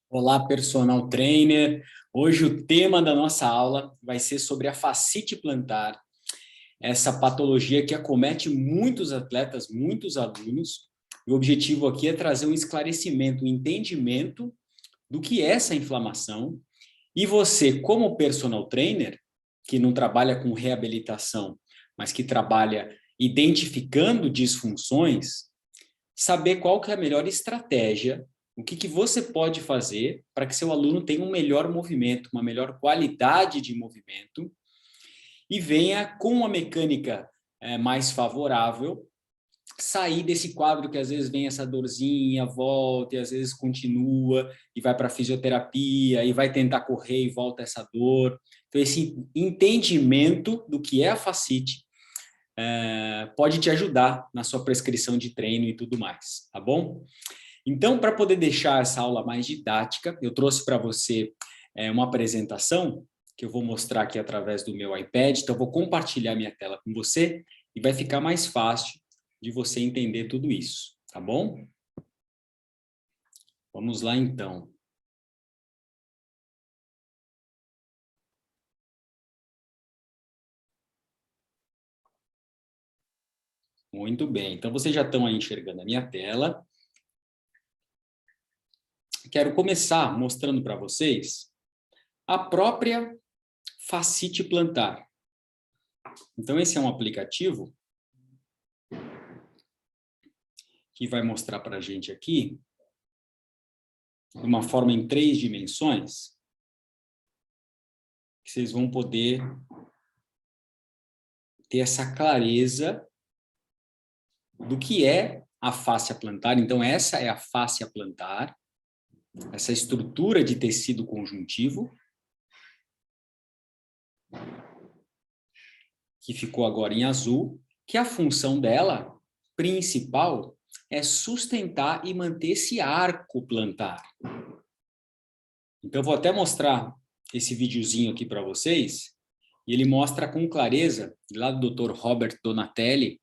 Olá, personal trainer. Hoje o tema da nossa aula vai ser sobre a fascite plantar, essa patologia que acomete muitos atletas, muitos alunos. O objetivo aqui é trazer um esclarecimento, um entendimento do que é essa inflamação. E você, como personal trainer, que não trabalha com reabilitação, mas que trabalha identificando disfunções, saber qual que é a melhor estratégia, o que você pode fazer para que seu aluno tenha um melhor movimento, uma melhor qualidade de movimento e venha com uma mecânica mais favorável sair desse quadro que às vezes vem essa dorzinha, volta e às vezes continua e vai para a fisioterapia e vai tentar correr e volta essa dor. Então, esse entendimento do que é a fascite pode te ajudar na sua prescrição de treino e tudo mais, tá bom? Então, para poder deixar essa aula mais didática, eu trouxe para você uma apresentação que eu vou mostrar aqui através do meu iPad. Então, eu vou compartilhar minha tela com você e vai ficar mais fácil de você entender tudo isso, tá bom? Vamos lá, então. Muito bem. Então, vocês já estão aí enxergando a minha tela. Quero começar mostrando para vocês a própria fascite plantar. Então, esse é um aplicativo que vai mostrar para a gente aqui, de uma forma em 3 dimensões, que vocês vão poder ter essa clareza do que é a fáscia plantar. Então, essa é a fáscia plantar, essa estrutura de tecido conjuntivo, que ficou agora em azul, que a função dela, principal, é sustentar e manter esse arco plantar. Então, eu vou até mostrar esse videozinho aqui para vocês, e ele mostra com clareza, lá do Dr. Robert Donatelli,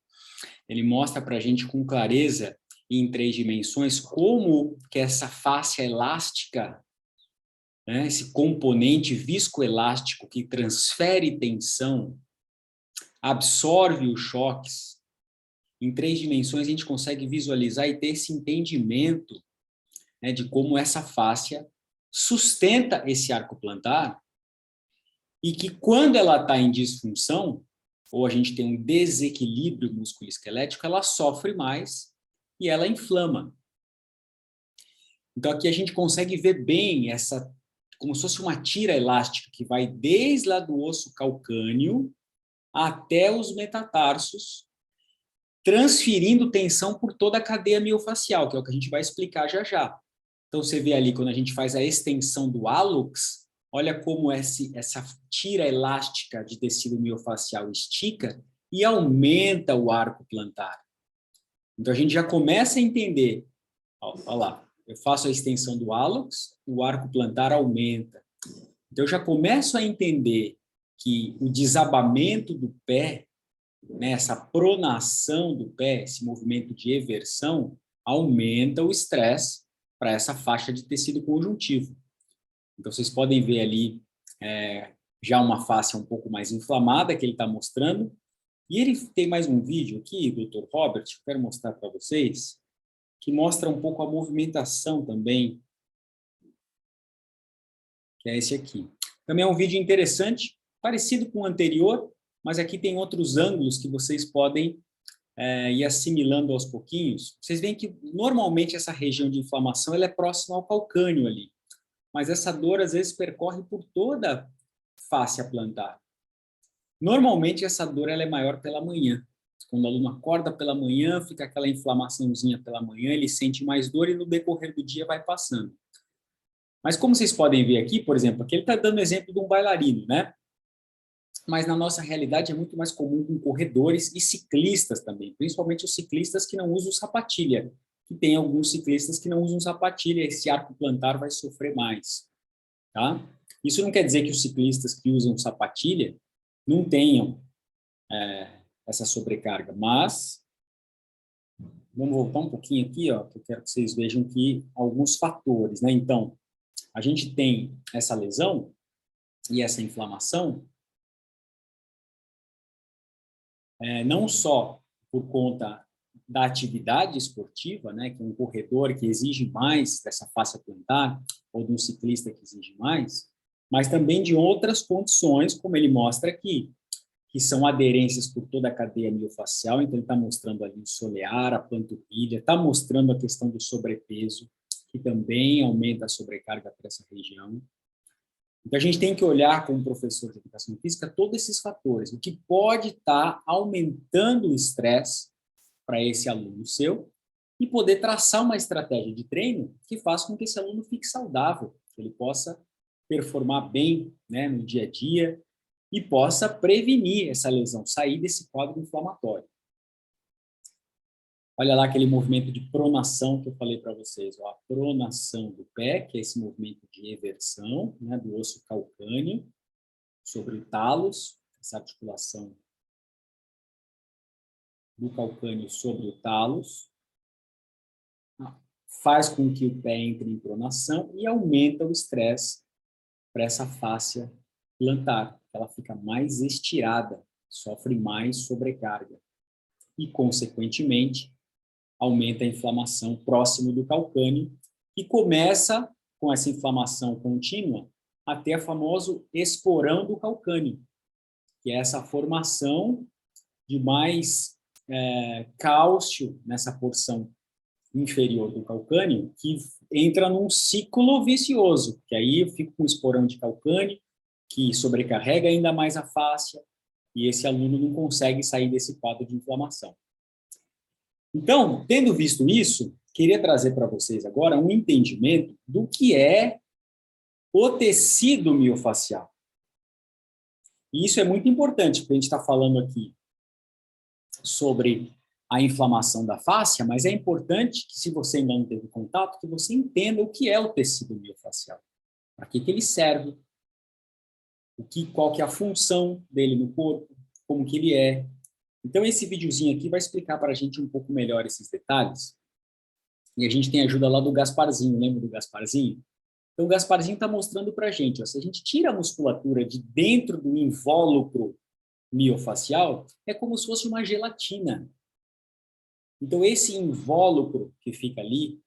ele mostra para a gente com clareza, em 3 dimensões, como que essa fáscia elástica, né, esse componente viscoelástico que transfere tensão, absorve os choques. Em 3 dimensões, a gente consegue visualizar e ter esse entendimento, né, de como essa fáscia sustenta esse arco plantar e que quando ela está em disfunção, ou a gente tem um desequilíbrio musculoesquelético, ela sofre mais e ela inflama. Então, aqui a gente consegue ver bem essa, como se fosse uma tira elástica que vai desde lá do osso calcâneo até os metatarsos, transferindo tensão por toda a cadeia miofascial, que é o que a gente vai explicar já já. Então, você vê ali, quando a gente faz a extensão do hálux, olha como essa tira elástica de tecido miofascial estica e aumenta o arco plantar. Então, a gente já começa a entender, olha lá, eu faço a extensão do hálux, o arco plantar aumenta. Então, eu já começo a entender que o desabamento do pé, né, essa pronação do pé, esse movimento de eversão, aumenta o estresse para essa faixa de tecido conjuntivo. Então, vocês podem ver ali já uma face um pouco mais inflamada que ele está mostrando. E ele tem mais um vídeo aqui, Dr. Robert, que eu quero mostrar para vocês, que mostra um pouco a movimentação também, que é esse aqui. Também é um vídeo interessante, parecido com o anterior, mas aqui tem outros ângulos que vocês podem ir assimilando aos pouquinhos. Vocês veem que, normalmente, essa região de inflamação ela é próxima ao calcânio ali, mas essa dor, às vezes, percorre por toda a fáscia plantar. Normalmente, essa dor ela é maior pela manhã. Quando o aluno acorda pela manhã, fica aquela inflamaçãozinha pela manhã, ele sente mais dor e no decorrer do dia vai passando. Mas como vocês podem ver aqui, por exemplo, aqui ele está dando exemplo de um bailarino, né? Mas na nossa realidade é muito mais comum com corredores e ciclistas também, principalmente os ciclistas que não usam sapatilha, que tem alguns ciclistas que não usam sapatilha, esse arco plantar vai sofrer mais, tá? Isso não quer dizer que os ciclistas que usam sapatilha não tenham essa sobrecarga, mas vamos voltar um pouquinho aqui, ó, que eu quero que vocês vejam que alguns fatores, né? Então, a gente tem essa lesão e essa inflamação, não só por conta da atividade esportiva, né, que é um corredor que exige mais dessa fáscia plantar, ou de um ciclista que exige mais, mas também de outras condições, como ele mostra aqui, que são aderências por toda a cadeia miofascial. Então, ele está mostrando ali o solear, a panturrilha, está mostrando a questão do sobrepeso, que também aumenta a sobrecarga para essa região. Então, a gente tem que olhar, como professor de educação física, todos esses fatores, o que pode estar aumentando o estresse para esse aluno seu e poder traçar uma estratégia de treino que faça com que esse aluno fique saudável, que ele possa performar bem, né, no dia a dia e possa prevenir essa lesão, sair desse quadro inflamatório. Olha lá aquele movimento de pronação que eu falei para vocês, ó, a pronação do pé, que é esse movimento de eversão, né, do osso calcâneo sobre o talos, essa articulação do calcâneo sobre o talos, faz com que o pé entre em pronação e aumenta o estresse para essa fáscia plantar. Ela fica mais estirada, sofre mais sobrecarga e, consequentemente, aumenta a inflamação próximo do calcâneo e começa, com essa inflamação contínua, a ter o famoso esporão do calcâneo, que é essa formação de mais cálcio nessa porção inferior do calcânio, que entra num ciclo vicioso, que aí eu fico com um esporão de calcânio, que sobrecarrega ainda mais a fáscia, e esse aluno não consegue sair desse quadro de inflamação. Então, tendo visto isso, queria trazer para vocês agora um entendimento do que é o tecido miofascial. E isso é muito importante, porque a gente está falando aqui sobre a inflamação da fáscia, mas é importante que, se você ainda não teve contato, que você entenda o que é o tecido miofascial, para que ele serve, qual que é a função dele no corpo, como que ele é. Então, esse videozinho aqui vai explicar para a gente um pouco melhor esses detalhes. E a gente tem ajuda lá do Gasparzinho, lembra do Gasparzinho? Então, o Gasparzinho está mostrando para a gente, ó, se a gente tira a musculatura de dentro do invólucro miofascial, é como se fosse uma gelatina. Então, esse invólucro que fica ali,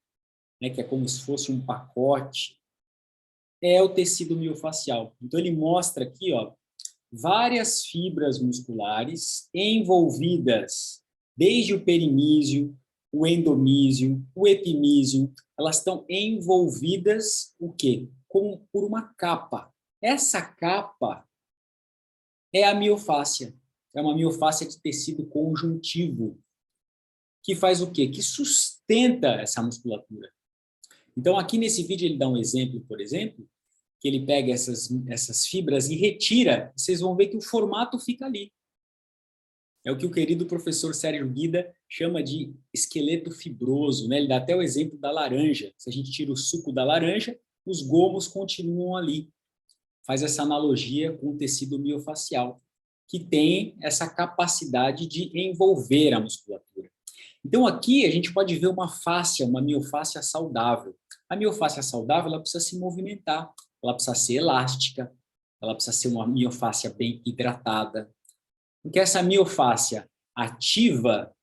né, que é como se fosse um pacote, é o tecido miofascial. Então, ele mostra aqui, ó, várias fibras musculares envolvidas, desde o perimísio, o endomísio, o epimísio, elas estão envolvidas, o quê? Por uma capa. Essa capa é a miofáscia. É uma miofáscia de tecido conjuntivo, que faz o quê? Que sustenta essa musculatura. Então, aqui nesse vídeo, ele dá um exemplo, por exemplo, que ele pega essas fibras e retira, vocês vão ver que o formato fica ali. É o que o querido professor Sérgio Guida chama de esqueleto fibroso, né? Ele dá até o exemplo da laranja. Se a gente tira o suco da laranja, os gomos continuam ali. Faz essa analogia com o tecido miofascial, que tem essa capacidade de envolver a musculatura. Então, aqui a gente pode ver uma fáscia, uma miofáscia saudável. A miofáscia saudável, ela precisa se movimentar, ela precisa ser elástica, ela precisa ser uma miofáscia bem hidratada. Porque essa miofáscia ativa,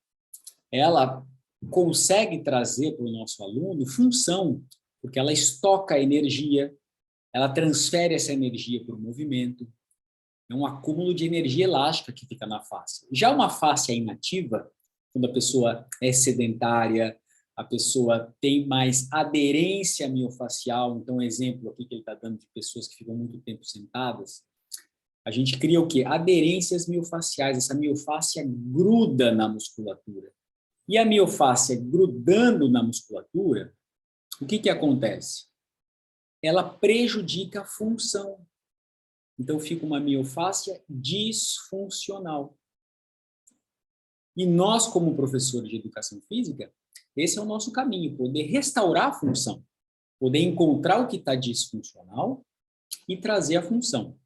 ela consegue trazer para o nosso aluno função, porque ela estoca energia, ela transfere essa energia para o movimento. É um acúmulo de energia elástica que fica na fáscia. Já uma fáscia inativa, quando a pessoa é sedentária, a pessoa tem mais aderência miofascial, então, exemplo aqui que ele está dando de pessoas que ficam muito tempo sentadas, a gente cria o quê? Aderências miofasciais, essa miofáscia gruda na musculatura. E a miofáscia grudando na musculatura, o que acontece? Ela prejudica a função. Então, fica uma miofáscia disfuncional. E nós, como professores de educação física, esse é o nosso caminho, poder restaurar a função, poder encontrar o que está disfuncional e trazer a função.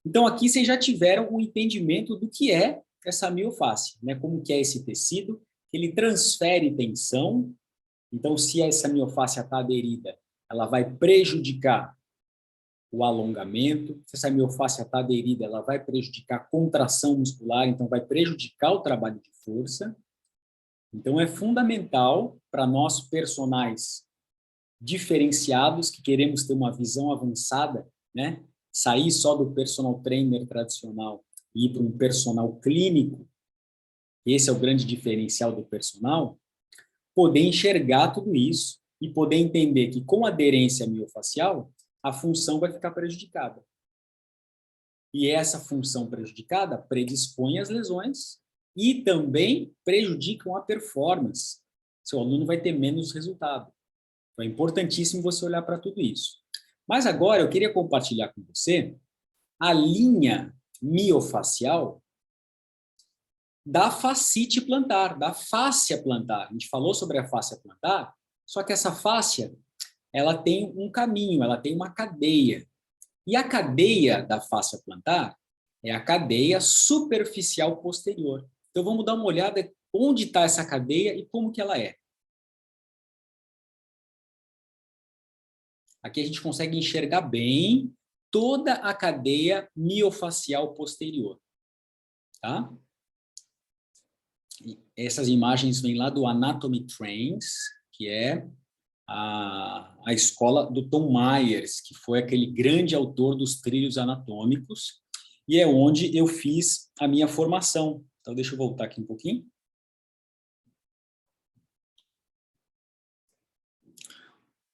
Então, aqui vocês já tiveram um entendimento do que é essa miofáscia, né? Como que é esse tecido, que ele transfere tensão. Então, se essa miofáscia está aderida, ela vai prejudicar o alongamento. Se essa miofáscia está aderida, ela vai prejudicar a contração muscular, então vai prejudicar o trabalho de força. Então, é fundamental para nós personagens diferenciados, que queremos ter uma visão avançada, né? Sair só do personal trainer tradicional e ir para um personal clínico, esse é o grande diferencial do personal, poder enxergar tudo isso e poder entender que com aderência miofacial, a função vai ficar prejudicada. E essa função prejudicada predispõe às lesões e também prejudicam a performance. Seu aluno vai ter menos resultado. Então, é importantíssimo você olhar para tudo isso. Mas agora eu queria compartilhar com você a linha miofacial da fascite plantar, da fáscia plantar. A gente falou sobre a fáscia plantar, só que essa fáscia, ela tem um caminho, ela tem uma cadeia. E a cadeia da fáscia plantar é a cadeia superficial posterior. Então, vamos dar uma olhada onde está essa cadeia e como que ela é. Aqui a gente consegue enxergar bem toda a cadeia miofacial posterior. Tá? E essas imagens vêm lá do Anatomy Trains, que é a escola do Tom Myers, que foi aquele grande autor dos trilhos anatômicos, e é onde eu fiz a minha formação. Então, deixa eu voltar aqui um pouquinho.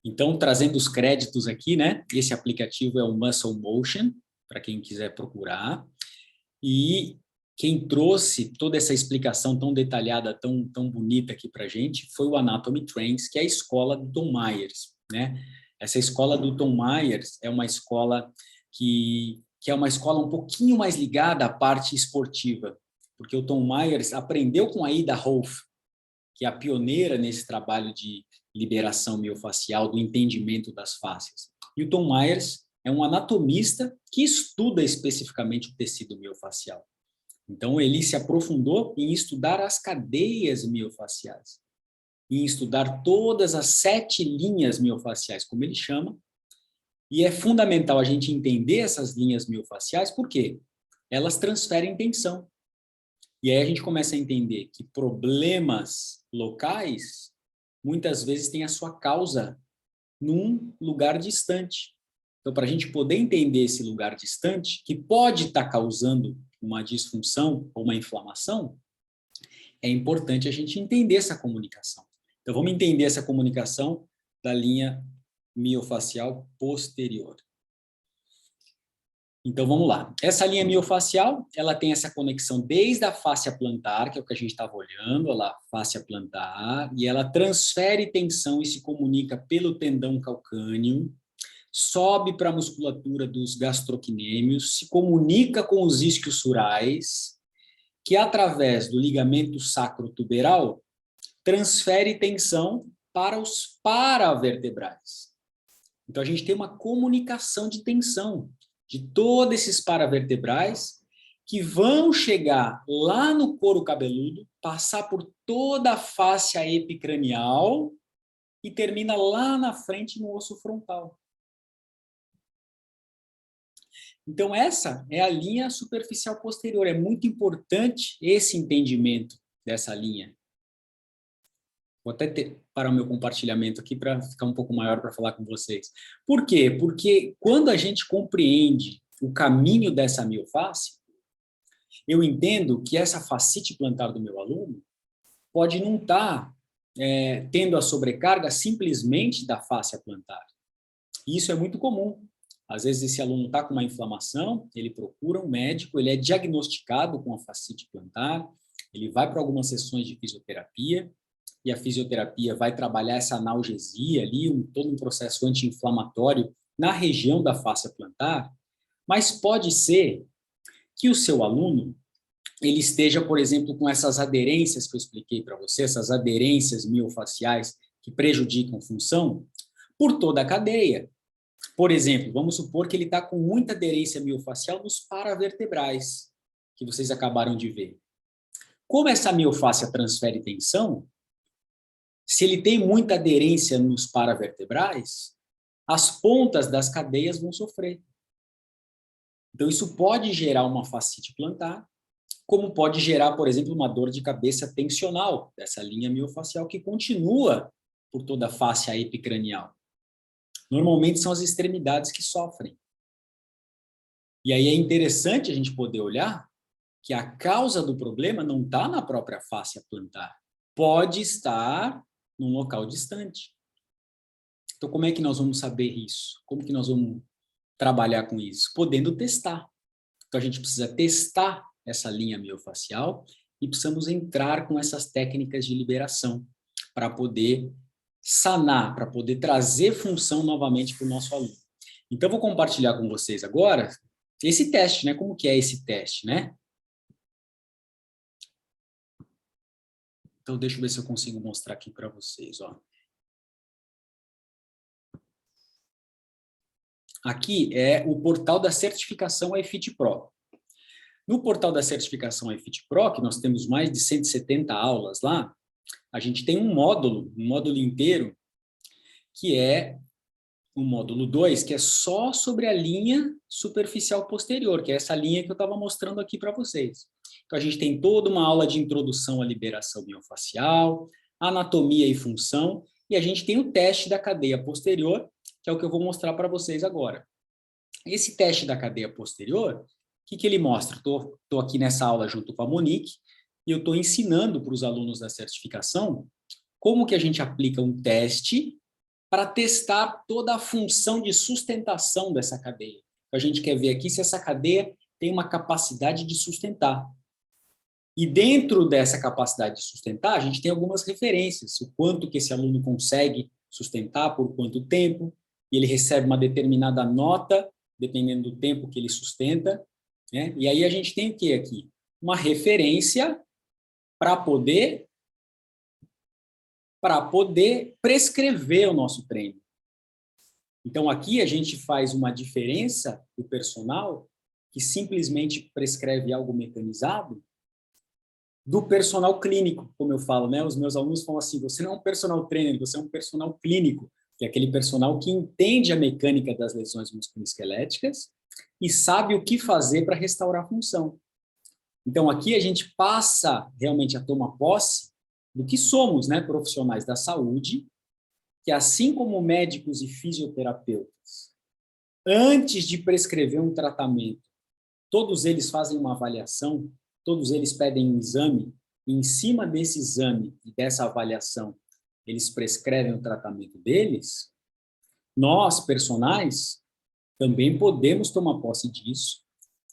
Então, trazendo os créditos aqui, né? Esse aplicativo é o Muscle Motion, para quem quiser procurar. E quem trouxe toda essa explicação tão detalhada, tão bonita aqui para a gente, foi o Anatomy Trains, que é a escola do Tom Myers, né? Essa escola do Tom Myers é uma escola que é uma escola um pouquinho mais ligada à parte esportiva, porque o Tom Myers aprendeu com a Ida Rolf, que é a pioneira nesse trabalho de liberação miofacial, do entendimento das fáscias. E o Tom Myers é um anatomista que estuda especificamente o tecido miofacial. Então, ele se aprofundou em estudar as cadeias miofaciais, em estudar todas as 7 linhas miofaciais, como ele chama, e é fundamental a gente entender essas linhas miofaciais, porque elas transferem tensão. E aí a gente começa a entender que problemas locais, muitas vezes, têm a sua causa num lugar distante. Então, para a gente poder entender esse lugar distante, que pode estar causando uma disfunção ou uma inflamação, é importante a gente entender essa comunicação. Então, vamos entender essa comunicação da linha miofacial posterior. Então, vamos lá. Essa linha miofacial, ela tem essa conexão desde a fáscia plantar, que é o que a gente estava olhando, a fáscia plantar, e ela transfere tensão e se comunica pelo tendão calcâneo, sobe para a musculatura dos gastrocnêmios, se comunica com os isquiosurais, que através do ligamento sacrotuberal transfere tensão para os paravertebrais. Então, a gente tem uma comunicação de tensão de todos esses paravertebrais que vão chegar lá no couro cabeludo, passar por toda a fáscia epicranial e termina lá na frente no osso frontal. Então, essa é a linha superficial posterior. É muito importante esse entendimento dessa linha. Vou até parar o meu compartilhamento aqui para ficar um pouco maior para falar com vocês. Por quê? Porque quando a gente compreende o caminho dessa miofáscia, eu entendo que essa fascite plantar do meu aluno pode não estar tendo a sobrecarga simplesmente da fáscia plantar. E isso é muito comum. Às vezes esse aluno está com uma inflamação, ele procura um médico, ele é diagnosticado com a fascite plantar, ele vai para algumas sessões de fisioterapia, e a fisioterapia vai trabalhar essa analgesia ali, todo um processo anti-inflamatório na região da fáscia plantar, mas pode ser que o seu aluno ele esteja, por exemplo, com essas aderências que eu expliquei para você, essas aderências miofaciais que prejudicam função, por toda a cadeia. Por exemplo, vamos supor que ele está com muita aderência miofacial nos paravertebrais, que vocês acabaram de ver. Como essa miofáscia transfere tensão, se ele tem muita aderência nos paravertebrais, as pontas das cadeias vão sofrer. Então, isso pode gerar uma fascite plantar, como pode gerar, por exemplo, uma dor de cabeça tensional dessa linha miofascial que continua por toda a face epicranial. Normalmente são as extremidades que sofrem. E aí é interessante a gente poder olhar que a causa do problema não está na própria face plantar. Pode estar num local distante. Então, como é que nós vamos saber isso? Como que nós vamos trabalhar com isso? Podendo testar. Então, a gente precisa testar essa linha miofascial e precisamos entrar com essas técnicas de liberação para poder sanar, para poder trazer função novamente para o nosso aluno. Então, eu vou compartilhar com vocês agora esse teste, né? Como que é esse teste, né? Então, deixa eu ver se eu consigo mostrar aqui para vocês, ó. Aqui é o portal da certificação iFit Pro. No portal da certificação iFit Pro, que nós temos mais de 170 aulas lá, a gente tem um módulo inteiro, que é o módulo 2, que é só sobre a linha superficial posterior, que é essa linha que eu estava mostrando aqui para vocês. Então, a gente tem toda uma aula de introdução à liberação miofascial, anatomia e função, e a gente tem o teste da cadeia posterior, que é o que eu vou mostrar para vocês agora. Esse teste da cadeia posterior, o que ele mostra? Estou aqui nessa aula junto com a Monique, e eu estou ensinando para os alunos da certificação como que a gente aplica um teste para testar toda a função de sustentação dessa cadeia. A gente quer ver aqui se essa cadeia tem uma capacidade de sustentar. E dentro dessa capacidade de sustentar, a gente tem algumas referências, o quanto que esse aluno consegue sustentar, por quanto tempo, e ele recebe uma determinada nota, dependendo do tempo que ele sustenta, né? E aí a gente tem o que aqui? Uma referência para poder prescrever o nosso treino. Então, aqui a gente faz uma diferença do personal, que simplesmente prescreve algo mecanizado, do personal clínico, como eu falo, né? Os meus alunos falam assim, você não é um personal trainer, você é um personal clínico, que é aquele personal que entende a mecânica das lesões musculoesqueléticas e sabe o que fazer para restaurar a função. Então, aqui a gente passa realmente a tomar posse do que somos, né, profissionais da saúde, que assim como médicos e fisioterapeutas, antes de prescrever um tratamento, todos eles fazem uma avaliação, todos eles pedem um exame, e em cima desse exame e dessa avaliação, eles prescrevem o tratamento deles, nós, personagens, também podemos tomar posse disso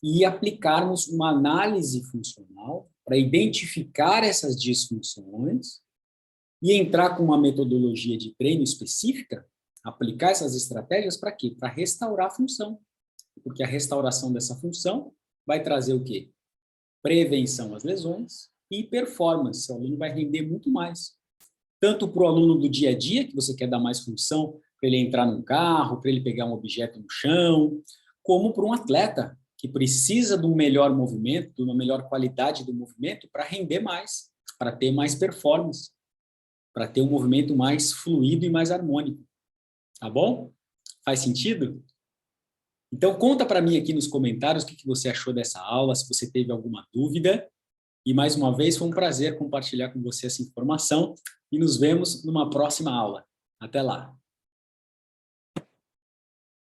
e aplicarmos uma análise funcional para identificar essas disfunções e entrar com uma metodologia de treino específica, aplicar essas estratégias para quê? Para restaurar a função. Porque a restauração dessa função vai trazer o quê? Prevenção às lesões e performance. O aluno vai render muito mais. Tanto para o aluno do dia a dia, que você quer dar mais função, para ele entrar num carro, para ele pegar um objeto no chão, como para um atleta que precisa de um melhor movimento, de uma melhor qualidade do movimento para render mais, para ter mais performance, para ter um movimento mais fluido e mais harmônico. Tá bom? Faz sentido? Então, conta para mim aqui nos comentários o que você achou dessa aula, se você teve alguma dúvida. E, mais uma vez, foi um prazer compartilhar com você essa informação e nos vemos numa próxima aula. Até lá!